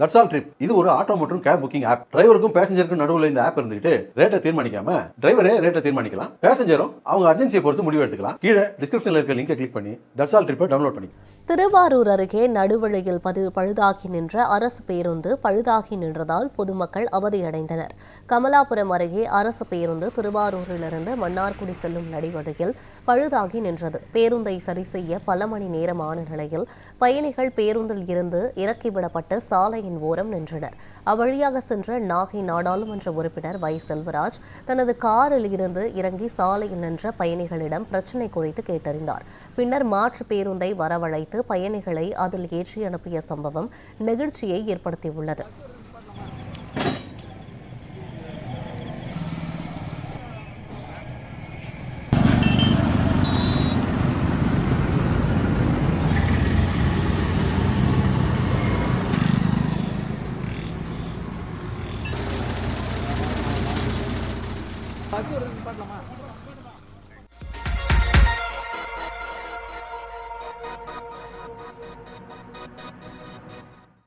That's all trip. இது ஒரு auto மற்றும் கேப் புக்கிங் ஆப். டிரைவருக்கும் பேசஞ்சருக்கும் நடுவில் இந்த ஆப் இருந்துட்டு ரேட்டை தீர்மானிக்காம டிரைவரே ரேட்டை தீர்மானிக்கலாம். பேசஞ்சரும் அவங்க அர்ஜென்சியை பொறுத்து முடிவு எடுத்துக்கலாம். கீழே டிஸ்கிரிப்ஷன்ல இருக்க லிங்கை கிளிக் பண்ணி தட்ஸ் ஆல் ட்ரிப்பை டவுன்லோட் பண்ணி. திருவாரூர் அருகே நடுவழியில் பழுதாகி நின்ற அரசு பேருந்து பழுதாகி நின்றதால் பொதுமக்கள் அவதியடைந்தனர். கமலாபுரம் அருகே அரசு பேருந்து திருவாரூரிலிருந்து மன்னார்குடி செல்லும் நடுவழியில் பழுதாகி நின்றது. பேருந்தை சரி செய்ய பல மணி நேரமான நிலையில் பயணிகள் பேருந்தில் இருந்து இறக்கிவிடப்பட்டு சாலையின் ஓரம் நின்றனர். அவ்வழியாக சென்ற நாகை நாடாளுமன்ற உறுப்பினர் வை செல்வராஜ் தனது காரில் இருந்து இறங்கி சாலையில் நின்ற பயணிகளிடம் பிரச்சினை குறித்து கேட்டறிந்தார். பின்னர் மாற்று பேருந்தை வரவழைத்து பயணிகளை அதில் ஏற்றி அனுப்பிய சம்பவம் நெகிழ்ச்சியை ஏற்படுத்தியுள்ளது. பஸ் வருது, பாட்டலாமா?